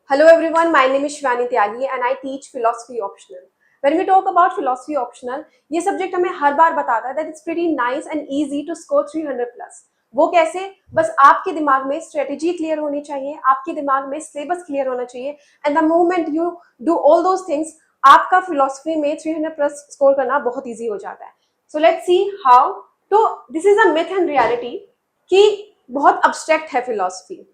Hello everyone, my name is Shivani Tyagi and I teach philosophy optional. When we talk about philosophy optional, ये subject हमें हर बार बताता है that it's pretty nice and easy to score 300 plus. वो कैसे? बस आपके दिमाग में स्ट्रेटेजी क्लियर होनी चाहिए, आपके दिमाग में सिलेबस क्लियर होना चाहिए and the moment you do all those things आपका फिलोसफी में 300 प्लस स्कोर करना बहुत ईजी हो जाता है. So let's see how. तो this is a myth and reality कि बहुत अब्स्ट्रैक्ट है फिलोसफी.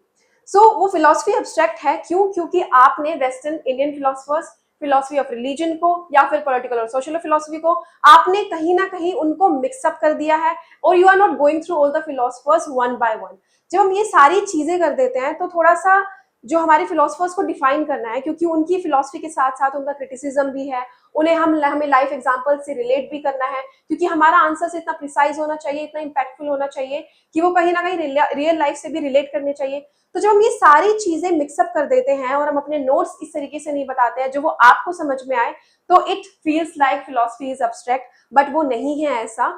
वो फिलोसफी अब्स्ट्रैक्ट है क्यों? क्योंकि आपने western Indian philosophers, philosophy of religion को या फिर पॉलिटिकल और सोशल फिलोसफी को आपने कहीं ना कहीं उनको मिक्सअप कर दिया है और you are not going through all the philosophers one by one. जब हम ये सारी चीजें कर देते हैं तो थोड़ा सा जो हमारे फिलोसफर्स को डिफाइन करना है, क्योंकि उनकी फिलोसफी के साथ साथ उनका क्रिटिसिज्म भी है, उन्हें हमें लाइफ एग्जांपल से रिलेट भी करना है, क्योंकि हमारा आंसर इतना प्रिसाइज होना चाहिए, इतना इम्पैक्टफुल होना चाहिए कि वो कहीं ना कहीं रियल लाइफ से भी रिलेट करने चाहिए. तो जब हम ये सारी चीजें मिक्सअप कर देते हैं और हम अपने नोट्स इस तरीके से नहीं बताते हैं जो वो आपको समझ में आए, तो it feels like philosophy is abstract, but वो नहीं है ऐसा.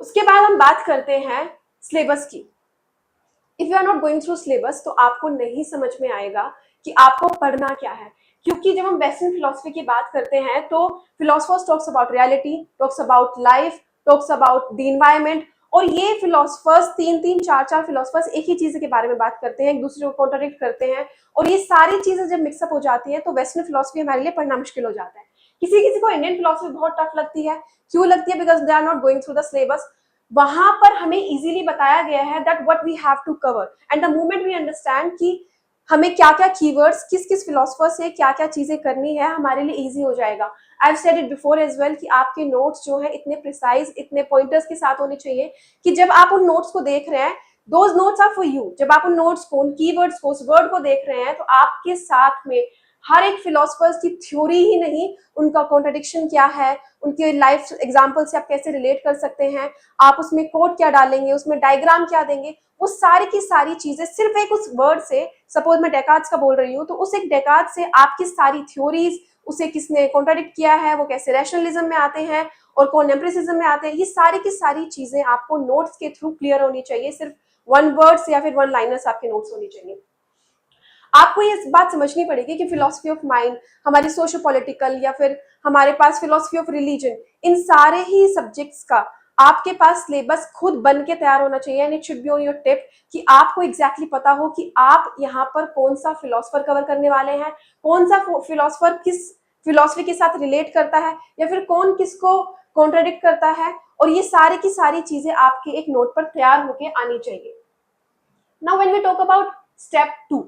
उसके बाद हम बात करते हैं सिलेबस की. If you are not going through syllabus तो आपको नहीं समझ में आएगा कि आपको पढ़ना क्या है. क्योंकि जब हम वेस्टर्न फिलोसफी की बात करते हैं तो philosophers talks about reality, talks about life, talks about the environment, और ये फिलोसफर्स तीन तीन चार चार फिलोसफर्स एक ही चीज के बारे में बात करते हैं, एक दूसरे को कॉन्ट्राडिक्ट करते हैं, और ये सारी चीजें जब मिक्सअप हो जाती है तो वेस्टर्न फिलोसफी हमारे लिए पढ़ना मुश्किल हो जाता है. किसी किसी को इंडियन फिलोसफी बहुत टफ लगती है. क्यों लगती है? Because they are not going through the syllabus. वहां पर हमें इजीली बताया गया है that what we have to cover, and the moment we understand कि हमें क्या क्या कीवर्ड्स किस किस फिलोसफर से क्या क्या चीजें करनी है, हमारे लिए इजी हो जाएगा. I have said it before as well कि आपके नोट्स जो है इतने प्रिसाइज, इतने पॉइंटर्स के साथ होने चाहिए कि जब आप उन नोट्स को देख रहे हैं, those notes are for you. जब आप उन नोट्स को, उन कीवर्ड्स को, उस वर्ड को देख रहे हैं तो आपके साथ में हर एक फिलोसफर्स की थ्योरी ही नहीं, उनका कॉन्ट्रडिक्शन क्या है, उनके लाइफ एग्जाम्पल से आप कैसे रिलेट कर सकते हैं, आप उसमें कोड क्या डालेंगे, उसमें डायग्राम क्या देंगे, वो सारी की सारी चीजें सिर्फ एक उस वर्ड से, सपोज मैं डेकार्ड्स का बोल रही हूँ तो उस एक डेकार्ड से आपकी सारी थ्योरीज, उसे किसने कॉन्ट्राडिक्ट किया है, वो कैसे रैशनलिज्म में आते हैं और कौन एम्प्रिसिज्म में आते हैं, ये सारी की सारी चीजें आपको नोट्स के थ्रू क्लियर होनी चाहिए. सिर्फ वन वर्ड्स या फिर वन लाइनर्स आपके नोट्स होनी चाहिए. आपको ये बात समझनी पड़ेगी कि फिलोसफी ऑफ माइंड, हमारी सोशो पॉलिटिकल, या फिर हमारे पास फिलोसफी ऑफ रिलीजन, इन सारे ही सब्जेक्ट्स का आपके पास सिलेबस खुद बन के तैयार होना चाहिए. And it should be on your tip कि आपको एग्जैक्टली पता हो कि आप यहाँ पर कौन सा फिलोसफर कवर करने वाले हैं, कौन सा फिलोसफर किस फिलोसफी के साथ रिलेट करता है, या फिर कौन किसको कॉन्ट्राडिक्ट करता है, और ये सारी की सारी चीजें आपके एक नोट पर तैयार होके आनी चाहिए. Now when we talk about step 2,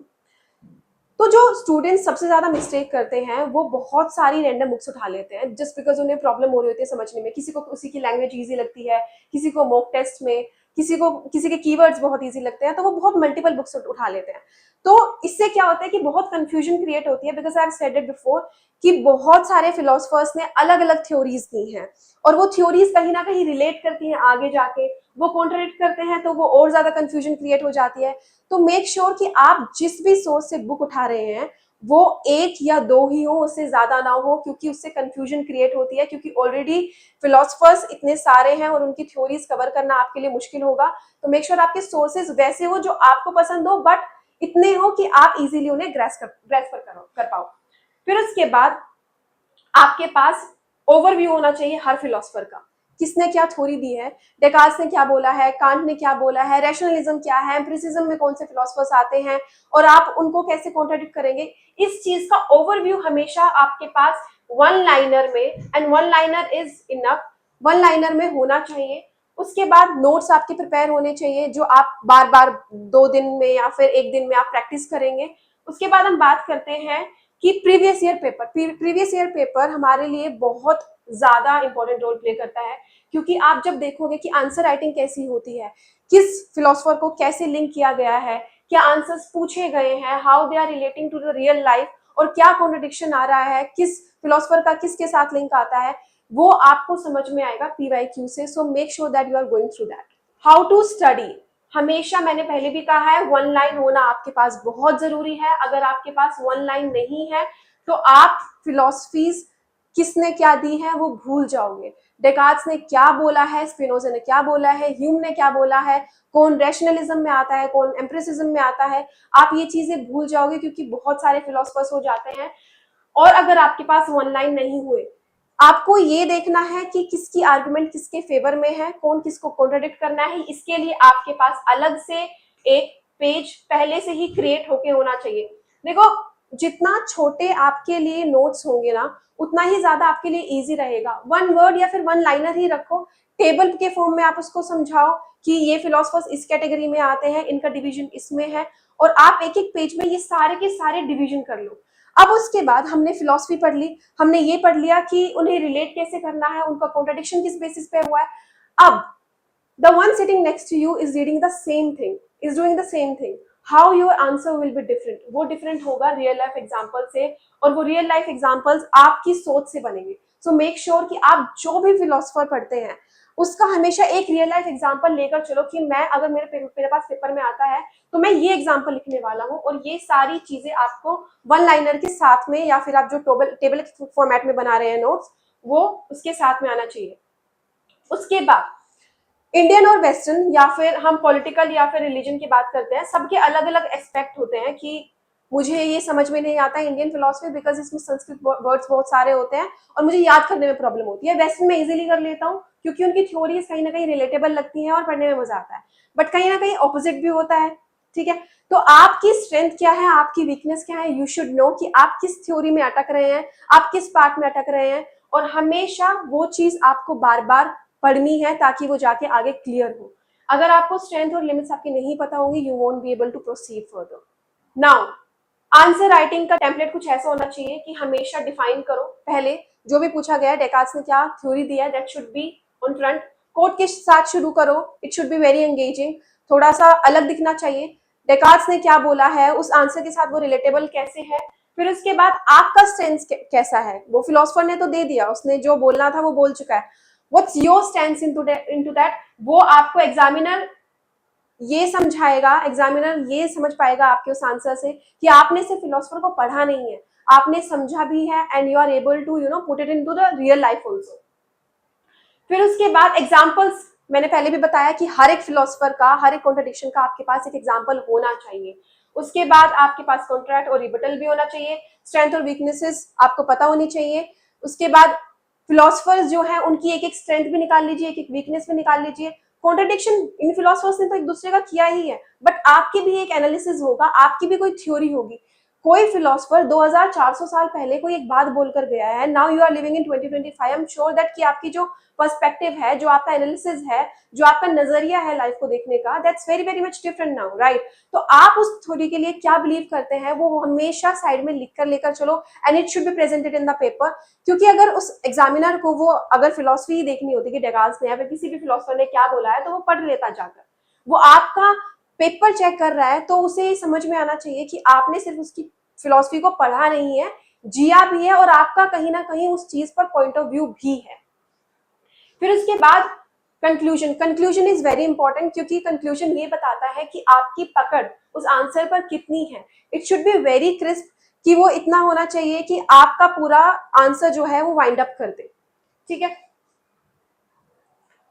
तो जो स्टूडेंट्स सबसे ज्यादा मिस्टेक करते हैं वो बहुत सारी रैंडम बुक्स उठा लेते हैं जस्ट बिकॉज उन्हें प्रॉब्लम हो रही होती है समझने में. किसी को उसी की लैंग्वेज इजी लगती है, किसी को मॉक टेस्ट में, किसी को किसी के कीवर्ड्स बहुत इजी लगते हैं, तो वो बहुत मल्टीपल बुक्स उठा लेते हैं. तो इससे क्या होता है कि बहुत कंफ्यूजन क्रिएट होती है, because I have said it before कि बहुत सारे फिलोसफर्स ने अलग अलग थ्योरीज दी हैं और वो थ्योरीज कहीं ना कहीं रिलेट करती हैं आगे जाके, वो कॉन्ट्रडिक्ट करते हैं तो वो और ज्यादा कंफ्यूजन क्रिएट हो जाती है. तो मेक श्योर कि आप जिस भी सोर्स से बुक उठा रहे हैं वो एक या दो ही हो, उससे ज्यादा ना हो, क्योंकि उससे कंफ्यूजन क्रिएट होती है, क्योंकि ऑलरेडी फिलोसफर्स इतने सारे हैं और उनकी थ्योरीज कवर करना आपके लिए मुश्किल होगा. तो मेक श्योर आपके सोर्सेज वैसे हो जो आपको पसंद हो, बट इतने हो कि आप इजीली उन्हें ग्रेस कर पाओ. फिर उसके बाद आपके पास ओवरव्यू होना चाहिए हर फिलोसफर का, किसने क्या थ्योरी दी है, डेकार्ड्स ने क्या बोला है, कांट ने क्या बोला है, रैशनलिज्म क्या है, एम्पिरिसिज्म में कौन से फिलोसफर्स आते हैं और आप उनको कैसे कॉन्ट्राडिक्ट करेंगे. इस चीज का ओवरव्यू हमेशा आपके पास वन लाइनर में, and one liner is enough, one liner में होना चाहिए. उसके बाद नोट्स आपके प्रिपेयर होने चाहिए जो आप बार बार 2 दिन में या फिर एक दिन में आप प्रैक्टिस करेंगे. उसके बाद हम बात करते हैं कि प्रीवियस ईयर पेपर हमारे लिए बहुत ज्यादा इंपॉर्टेंट रोल प्ले करता है, क्योंकि आप जब देखोगे कि आंसर राइटिंग कैसी होती है, किस फिलोसफर को कैसे लिंक किया गया है, क्या आंसर्स पूछे गए हैं, how they are relating to the real life, और क्या कॉन्ट्रडिक्शन आ रहा है, किस फिलोसफर का किसके साथ लिंक आता है, वो आपको समझ में आएगा पीवाईक्यू से. So make sure that you are going through that. How to study, हमेशा मैंने पहले भी कहा है वन लाइन होना आपके पास बहुत जरूरी है. अगर आपके पास वन लाइन नहीं है तो आप फिलोसफीज किसने क्या दी है वो भूल जाओगे. डेकार्ड्स ने क्या बोला है, स्पिनोजा ने क्या बोला है, ह्यूम ने क्या बोला है, कौन रैशनलिज्म में आता है, कौन एम्प्रिसिज्म में आता है, आप ये चीजें भूल जाओगे क्योंकि बहुत सारे फिलोसफर्स हो जाते हैं। और अगर आपके पास वन लाइन नहीं हुए, आपको ये देखना है कि किसकी आर्गुमेंट किसके फेवर में है, कौन किसको कॉन्ट्रडिक्ट करना है। इसके लिए आपके पास अलग से एक पेज पहले से ही क्रिएट होके होना चाहिए। देखो, जितना छोटे आपके लिए नोट्स होंगे ना, उतना ही ज्यादा आपके लिए इजी रहेगा। वन वर्ड या फिर वन लाइनर ही रखो, टेबल के फॉर्म में आप उसको समझाओ कि ये फिलोसफर्स इस कैटेगरी में आते हैं, इनका डिवीजन इसमें है, और आप एक एक पेज में ये सारे के सारे डिवीजन कर लो। अब उसके बाद हमने फिलॉसफी पढ़ ली, हमने ये पढ़ लिया कि उन्हें रिलेट कैसे करना है, उनका कॉन्ट्रडिक्शन किस बेसिस पे हुआ है। अब the one sitting next to you is reading the same thing, is doing the same thing, how your answer will be different. वो डिफरेंट होगा रियल लाइफ एग्जाम्पल से, और वो रियल लाइफ एग्जाम्पल्स आपकी सोच से बनेंगे। सो मेक श्योर कि आप जो भी फिलोसफर पढ़ते हैं उसका हमेशा एक रियल लाइफ एग्जाम्पल लेकर चलो कि मैं अगर मेरे पास पेपर में आता है तो मैं ये एग्जाम्पल लिखने वाला हूँ, और ये सारी चीजें आपको वन लाइनर के साथ में, या फिर आप जो टेबल फॉर्मेट में बना रहे हैं नोट्स, वो उसके साथ में आना चाहिए। उसके बाद इंडियन और वेस्टर्न, या फिर हम पॉलिटिकल या फिर रिलीजन की बात करते हैं, सबके अलग अलग एस्पेक्ट होते हैं कि मुझे ये समझ में नहीं आता इंडियन फिलोसफी बिकॉज इसमें संस्कृत वर्ड्स बहुत सारे होते हैं और मुझे याद करने में प्रॉब्लम होती है। वेस्टर्न में इजीली कर लेता हूँ क्योंकि उनकी थ्योरीज कहीं ना कहीं रिलेटेबल लगती हैं और पढ़ने में मजा आता है, बट कहीं ना कहीं ऑपोजिट भी होता है। ठीक है, तो आपकी स्ट्रेंथ क्या है, आपकी वीकनेस क्या है, यू शुड नो कि आप किस थ्योरी में अटक रहे हैं, आप किस पार्ट में अटक रहे हैं, और हमेशा वो चीज आपको बार बार पढ़नी है ताकि वो जाके आगे क्लियर हो। अगर आपको स्ट्रेंथ और लिमिट्स आपकी नहीं पता होंगी, you won't be able to proceed further. Now answer writing का टेम्पलेट कुछ ऐसा होना चाहिए कि हमेशा डिफाइन करो, पहले जो भी पूछा गया है, डेकार्ड्स ने क्या थ्योरी दिया है, that should be on front. Quote के साथ शुरू करो, it should be very engaging, थोड़ा सा अलग दिखना चाहिए। डेकार्ड्स ने क्या बोला है, उस आंसर के साथ वो रिलेटेबल कैसे है। फिर उसके बाद आपका स्टेंस कैसा है, वो फिलोसफर ने तो दे दिया, उसने जो बोलना था वो बोल चुका है। What's your stance into that, वो आपको एग्जामिनर ये समझाएगा, एग्जामिनर ये समझ पाएगा आपके उस आंसर से कि आपने सिर्फ फिलोसफर को पढ़ा नहीं है, आपने समझा भी है, and you are able to put it into the real life also. फिर उसके बाद एग्जाम्पल्स, मैंने पहले भी बताया कि हर एक फिलोसफर का, हर एक कॉन्ट्रडिक्शन का आपके पास एक एग्जाम्पल होना चाहिए। उसके बाद आपके पास कॉन्ट्रैक्ट और रिबटल भी होना चाहिए, स्ट्रेंथ और वीकनेसेस आपको पता होनी चाहिए। उसके बाद फिलोसफर्स जो है उनकी एक एक स्ट्रेंथ भी निकाल लीजिए, एक एक वीकनेस भी निकाल लीजिए। कॉन्ट्रडिक्शन इन फिलोसफर्स ने तो एक दूसरे का किया ही है, बट आपकी भी एक एनालिसिस होगा, आपकी भी कोई थ्योरी होगी। कोई फिलोसफर 2400 साल पहले कोई एक बात बोलकर गया है, now you are living in 2025, I am sure that कि आपकी जो पर्सपेक्टिव है, जो आपका एनालिसिस है, जो आपका नजरिया है लाइफ को देखने का, that's very very much different now, right. तो आप उस थ्योरी के लिए क्या बिलीव करते हैं वो हमेशा साइड में लिख कर लेकर चलो, and it should be presented in the paper. क्योंकि अगर उस एग्जामिनर को वो अगर फिलोसफी ही देखनी होती कि डेकार्ड्स ने या फिर किसी भी फिलोसफर ने क्या बोला है, तो वो पढ़ लेता जाकर, वो आपका पेपर चेक कर रहा है तो उसे समझ में आना चाहिए कि आपने सिर्फ उसकी फिलोसफी को पढ़ा नहीं है, जिया भी है, और आपका कहीं ना कहीं उस चीज पर पॉइंट ऑफ व्यू भी है। फिर उसके बाद conclusion, conclusion is very important क्योंकि कंक्लूजन ये बताता है कि आपकी पकड़ उस आंसर पर कितनी है। It should be very crisp, कि वो इतना होना चाहिए कि आपका पूरा आंसर जो है वो वाइंड अप कर दे। ठीक है,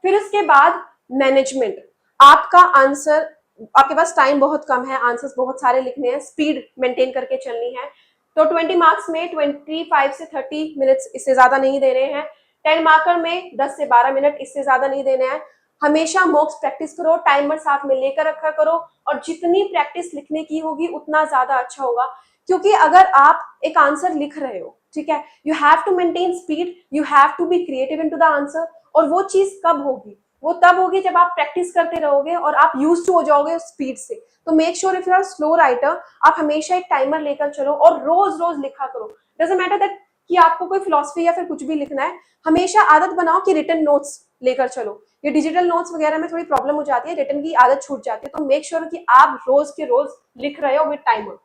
फिर उसके बाद मैनेजमेंट, आपका आंसर, आपके पास टाइम बहुत कम है, आंसर्स बहुत सारे लिखने हैं, स्पीड मेंटेन करके चलनी है। तो 20 मार्क्स में 25 से 30 मिनट्स, इससे ज्यादा नहीं दे रहे हैं। 10 मार्कर में 10 से 12 मिनट, इससे ज्यादा नहीं देने हैं। हमेशा मॉक्स प्रैक्टिस करो, टाइमर साथ में लेकर रखा करो, और जितनी प्रैक्टिस लिखने की होगी उतना ज्यादा अच्छा होगा। क्योंकि अगर आप एक आंसर लिख रहे हो, ठीक है, you have to maintain speed, you have to be creative into the answer. और वो चीज कब होगी, वो तब होगी जब आप प्रैक्टिस करते रहोगे और आप यूज टू हो जाओगे उस स्पीड से। तो make sure if you are slow writer, आप हमेशा एक टाइमर लेकर चलो और रोज रोज लिखा करो। डजंट मैटर दैट कि आपको कोई फिलोसफी या फिर कुछ भी लिखना है, हमेशा आदत बनाओ कि रिटन नोट्स लेकर चलो। ये डिजिटल नोट्स वगैरह में थोड़ी प्रॉब्लम हो जाती है, रिटन की आदत छूट जाती है। तो मेक श्योर कि आप रोज के रोज लिख रहे हो विद टाइमर।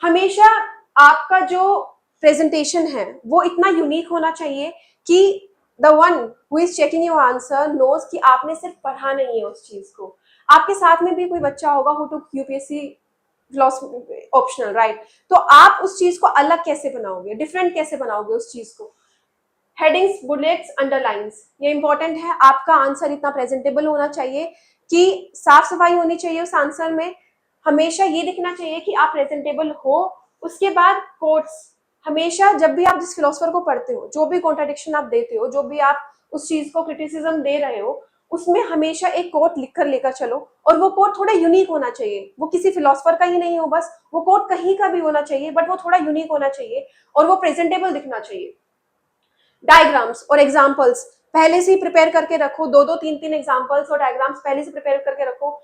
हमेशा आपका जो प्रेजेंटेशन है वो इतना यूनिक होना चाहिए कि the one who is checking your answer knows कि आपने सिर्फ पढ़ा नहीं है उस चीज को। आपके साथ में भी कोई बच्चा होगा who took UPSC philosophy optional, right. तो आप उस चीज को अलग कैसे बनाओगे, डिफरेंट कैसे बनाओगे उस चीज को। हेडिंग्स, बुलेट्स, अंडरलाइंस, ये इंपॉर्टेंट है। आपका आंसर इतना प्रेजेंटेबल होना चाहिए कि साफ सफाई होनी चाहिए उस आंसर में, हमेशा ये दिखना चाहिए कि आप प्रेजेंटेबल हो। उसके बाद कोट्स, हमेशा जब भी आप जिस फिलोसफर को पढ़ते हो, जो भी कॉन्ट्राडिक्शन आप देते हो, जो भी आप उस चीज को क्रिटिसिज्म दे रहे हो, उसमें हमेशा एक कोट लिख कर लेकर चलो, और वो कोट थोड़ा यूनिक होना चाहिए। वो किसी फिलोसफर का ही नहीं हो बस, वो कोट कहीं का भी होना चाहिए, बट वो थोड़ा यूनिक होना चाहिए और वो प्रेजेंटेबल दिखना चाहिए। डायग्राम्स और एग्जाम्पल्स पहले से ही प्रिपेयर करके रखो, दो दो तीन तीन एग्जाम्पल्स और डायग्राम्स पहले से प्रिपेयर करके रखो।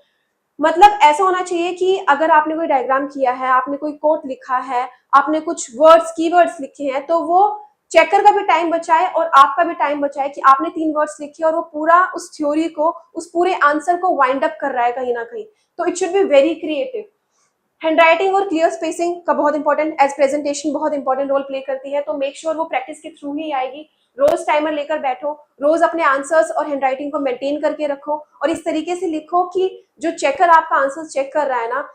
मतलब ऐसा होना चाहिए कि अगर आपने कोई डायग्राम किया है, आपने कोई कोट लिखा है, आपने कुछ वर्ड्स, कीवर्ड्स लिखे हैं, तो वो चेकर का भी टाइम बचाए और आपका भी टाइम बचाए कि आपने 3 वर्ड्स लिखे और वो पूरा उस थ्योरी को, उस पूरे आंसर को वाइंड अप कर रहा है कहीं ना कहीं। तो it should be very creative. Handwriting और क्लियर स्पेसिंग का बहुत इंपॉर्टेंट, एज प्रेजेंटेशन बहुत इंपॉर्टेंट रोल प्ले करती है, तो मेक श्योर वो प्रैक्टिस के थ्रू ही आएगी। रोज टाइमर लेकर बैठो, रोज अपने आंसर्स और हैंडराइटिंग को मेंटेन करके रखो, और इस तरीके से लिखो कि जो चेकर आपका आंसर चेक कर रहा है ना,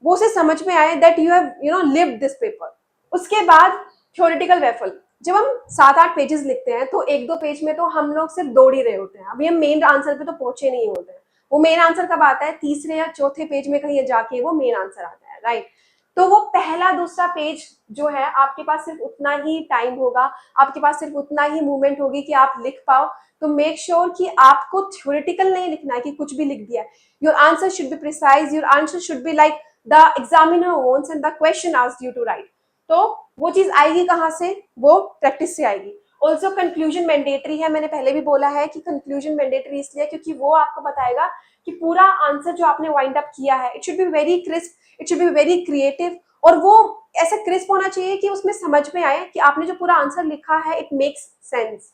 वो उसे समझ में आए that you have lived this paper. उसके बाद थ्योरेटिकल रेफल, जब हम 7-8 पेजेस लिखते हैं तो 1-2 पेज में तो हम लोग सिर्फ दौड़ ही रहे होते हैं, अभी हम मेन आंसर पे तो पहुंचे नहीं होते हैं। वो मेन आंसर कब आता है? तीसरे या चौथे पेज में कहीं जाके वो मेन आंसर आता है, राइट? तो वो पहला दूसरा पेज जो है, आपके पास सिर्फ उतना ही टाइम होगा, आपके पास सिर्फ उतना ही मूवमेंट होगी कि आप लिख पाओ। तो मेक श्योर कि आपको थ्योरेटिकल नहीं लिखना है कि कुछ भी लिख दिया। Your answer should be precise, your answer should be like the examiner wants and the question asked you to write. तो वो चीज आएगी कहाँ से? वो प्रैक्टिस से आएगी। ऑल्सो कंक्लूजन मैंडेटरी है, मैंने पहले भी बोला है कि कंक्लूजन मैंडेटरी इसलिए क्योंकि वो आपको बताएगा कि पूरा आंसर जो आपने वाइंड अप किया है, it should be very crisp, it should be very creative, और वो ऐसा क्रिस्प होना चाहिए कि उसमें समझ में आए कि आपने जो पूरा आंसर लिखा है इट मेक्स सेंस।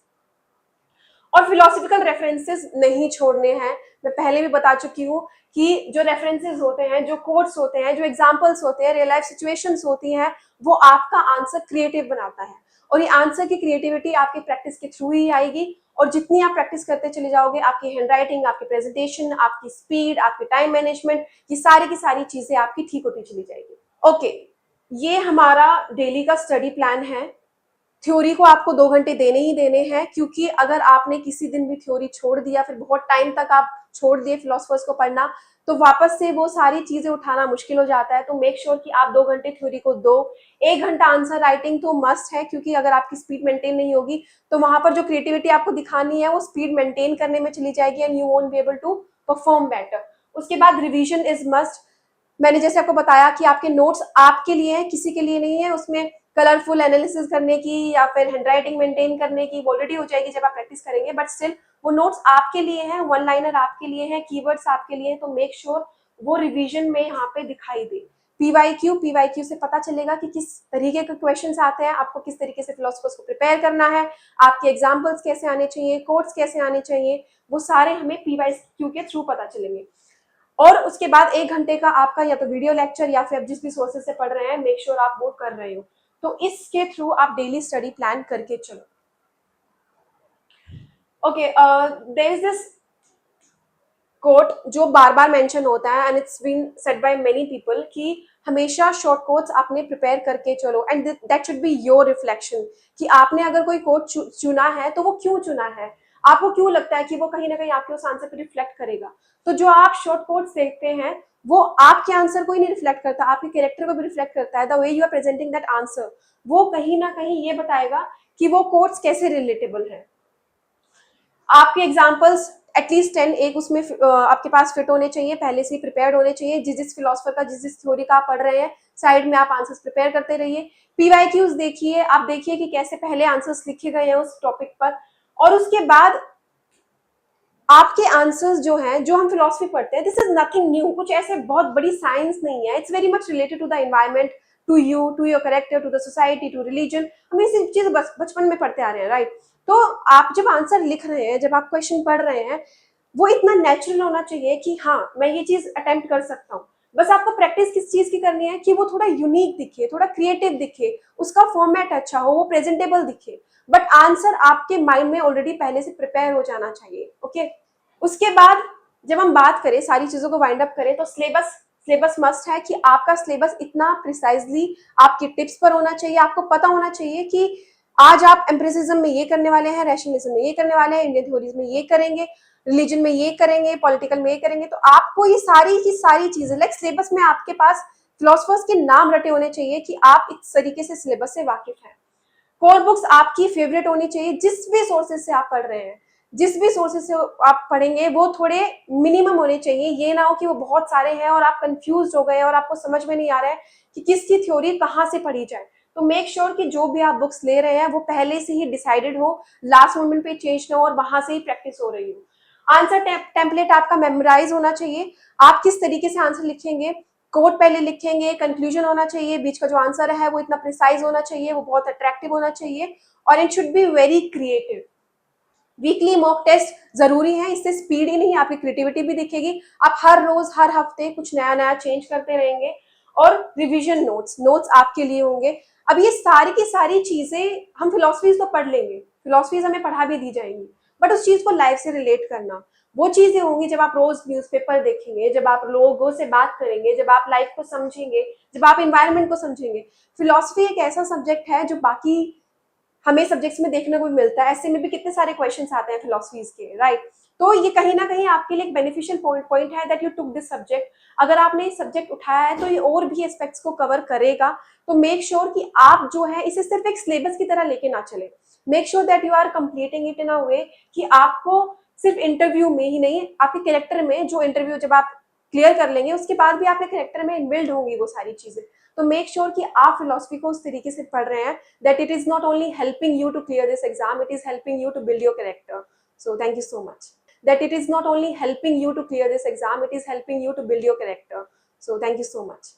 और फिलोसफिकल रेफरेंसेस नहीं छोड़ने हैं, मैं पहले भी बता चुकी हूँ कि जो रेफरेंसेस होते हैं, जो कोट्स होते हैं, जो एग्जांपल्स होते हैं, रियल लाइफ सिचुएशंस होती हैं, वो आपका आंसर क्रिएटिव बनाता है। और ये आंसर की क्रिएटिविटी आपकी प्रैक्टिस के थ्रू ही आएगी, और जितनी आप प्रैक्टिस करते चले जाओगे, आपकी हैंडराइटिंग, आपकी प्रेजेंटेशन, आपकी स्पीड, आपकी टाइम मैनेजमेंट, ये सारी की सारी चीजें आपकी ठीक होती चली जाएगी। ओके, ये हमारा डेली का स्टडी प्लान है। थ्योरी को आपको 2 घंटे देने ही देने हैं, क्योंकि अगर आपने किसी दिन भी थ्योरी छोड़ दिया, फिर बहुत टाइम तक आप छोड़ दिए फिलोसफर्स को पढ़ना, तो वापस से वो सारी चीजें उठाना मुश्किल हो जाता है। तो मेक श्योर कि आप 2 घंटे थ्योरी को दो। 1 घंटा आंसर राइटिंग तो मस्ट है, क्योंकि अगर आपकी स्पीड मेंटेन नहीं होगी तो वहां पर जो क्रिएटिविटी आपको दिखानी है वो स्पीड मेंटेन करने में चली जाएगी, and you won't be able to perform better. उसके बाद रिविजन इज मस्ट। मैंने जैसे आपको बताया कि आपके नोट्स आपके लिए हैं, किसी के लिए नहीं है। उसमें कलरफुल एनालिसिस करने की या फिर हैंडराइटिंग मेंटेन करने की ऑलरेडी हो जाएगी जब आप प्रैक्टिस करेंगे, बट स्टिल वो नोट्स आपके लिए हैं, वन लाइनर आपके लिए हैं, कीवर्ड्स आपके लिए हैं। तो मेक श्योर वो रिवीजन में यहाँ पे दिखाई दे। पीवाईक्यू से पता चलेगा कि किस तरीके के क्वेश्चंस आते हैं, आपको किस तरीके से फिलोसफर्स को प्रिपेयर करना है, आपके एग्जाम्पल्स कैसे आने चाहिए, कोट्स कैसे आने चाहिए, वो सारे हमें पीवाईक्यू के थ्रू पता चलेंगे। और उसके बाद 1 घंटे का आपका या तो वीडियो लेक्चर या फिर आप जिस भी सोर्सेज से पढ़ रहे हैं, मेक श्योर आप वो कर रहे हो। तो इसके थ्रू आप डेली स्टडी प्लान करके चलो। Okay, there is this quote जो बार बार मेंशन होता है, and it's been said by many people कि हमेशा शॉर्ट कोट्स आपने प्रिपेयर करके चलो, and that should be your reflection कि आपने अगर कोई कोट चुना है तो वो क्यों चुना है, आपको क्यों लगता है कि वो कहीं ना कहीं आपके उस आंसर पर रिफ्लेक्ट करेगा। तो जो आप शॉर्ट कोट्स देखते हैं वो आपके आंसर को ही नहीं रिफ्लेक्ट करता, आपके कैरेक्टर को भी रिफ्लेक्ट करता है। The way you are presenting that answer, वो कहीं ना कहीं ये बताएगा कि वो कोट्स कैसे रिलेटेबल है। आपके एग्जाम्पल्स एटलीस्ट 10 एक उसमें आपके पास फिट होने चाहिए, पहले से ही प्रिपेयर्ड होने चाहिए। जिस जिस फिलोसफर का, जिस जिस थ्योरी का आप पढ़ रहे हैं, साइड में आप आंसर्स प्रिपेयर करते रहिए। पीवाईक्यूज देखिए, आप देखिए कि कैसे पहले आंसर्स लिखे गए हैं उस टॉपिक पर, और उसके बाद आपके आंसर्स जो हैं, जो हम फिलोसफी पढ़ते हैं, दिस इज नथिंग न्यू, कुछ ऐसे बहुत बड़ी साइंस नहीं है। It's very much related to the environment, to you, to your character, to the society, to religion. हम ये चीज बचपन में पढ़ते आ रहे हैं, राइट? तो आप जब आंसर लिख रहे हैं, जब आप क्वेश्चन पढ़ रहे हैं, वो इतना नेचुरल होना चाहिए कि हाँ, मैं ये चीज अटेम्प्ट कर सकता हूँ। बस आपको प्रैक्टिस किस चीज की करनी है कि वो थोड़ा यूनिक दिखे, थोड़ा क्रिएटिव दिखे, उसका फॉर्मेट अच्छा हो, वो प्रेजेंटेबल दिखे, बट आंसर आपके माइंड में ऑलरेडी पहले से प्रिपेयर हो जाना चाहिए। ओके, उसके बाद जब हम बात करें, सारी चीजों को वाइंड अप करें, तो सिलेबस मस्ट है कि आपका सिलेबस इतना प्रिसाइजली आपकी टिप्स पर होना चाहिए। आपको पता होना चाहिए कि आज आप एम्पिरिसिज्म में ये करने वाले हैं, रैशनलिज्म में ये करने वाले हैं, इंडियन थ्योरीज में ये करेंगे, रिलीजन में ये करेंगे, पॉलिटिकल में ये करेंगे। तो आपको ये सारी की सारी चीजें लाइक सिलेबस में आपके पास फिलोसफर्स के नाम रटे होने चाहिए कि आप इस तरीके से सिलेबस से वाकिफ हैं। कोर बुक्स आपकी फेवरेट होनी चाहिए, जिस भी सोर्सेज से आप पढ़ रहे हैं, जिस भी सोर्सेज से आप पढ़ेंगे वो थोड़े मिनिमम होने चाहिए। ये ना हो कि वो बहुत सारे हैं और आप कंफ्यूज हो गए और आपको समझ में नहीं आ रहा है कि किसकी थ्योरी कहाँ से पढ़ी जाए। तो मेक श्योर कि जो भी आप बुक्स ले रहे हैं वो पहले से ही डिसाइडेड हो, लास्ट मोमेंट पे चेंज ना हो और वहां से ही प्रैक्टिस हो रही हो। आंसर टेम्पलेट आपका मेमोराइज होना चाहिए। आप किस तरीके से आंसर लिखेंगे, कोड पहले लिखेंगे, कंक्लूजन होना चाहिए, बीच का जो आंसर है वो इतना प्रिसाइज होना चाहिए, वो बहुत अट्रैक्टिव होना चाहिए और it should be very creative. Weekly mock test जरूरी है, इससे स्पीड ही नहीं आपकी क्रिएटिविटी भी दिखेगी। आप हर रोज हर हफ्ते कुछ नया नया चेंज करते रहेंगे और रिवीजन नोट्स नोट्स आपके लिए होंगे। अब ये सारी की सारी चीजें हम फिलोसफीज तो पढ़ लेंगे, फिलोसफीज हमें पढ़ा भी दी जाएंगी, बट उस चीज को लाइफ से रिलेट करना वो चीजें होंगी जब आप रोज न्यूज़पेपर देखेंगे, जब आप लोगों से बात करेंगे, जब आप लाइफ को समझेंगे, जब आप इन्वायरमेंट को समझेंगे। फिलोसफी एक ऐसा सब्जेक्ट है जो बाकी हमें सब्जेक्ट्स में देखने को भी मिलता है, ऐसे में भी कितने सारे क्वेश्चंस आते हैं फिलोसफीज के, राइट। तो ये कहीं ना कहीं आपके लिए एक बेनिफिशियल पॉइंट है that you took this subject. अगर आपने इस सब्जेक्ट उठाया है तो ये और भी एस्पेक्ट्स को कवर करेगा। तो मेक श्योर कि आप जो है इसे सिर्फ एक सिलेबस की तरह लेके ना चले। Make sure that you are completing it in a way कि आपको सिर्फ इंटरव्यू में ही नहीं, आपके कैरेक्टर में, जो इंटरव्यू जब आप क्लियर कर लेंगे उसके बाद भी आपके कैरेक्टर में इनबिल्ड होंगी वो सारी चीजें। तो मेक श्योर कि आप फिलोसफी को उस तरीके से पढ़ रहे हैं that it is not only helping you to clear this exam, it is helping you to build your character. So thank you so much. That it is not only helping you to clear this exam, it is helping you to build your character. So thank you so much.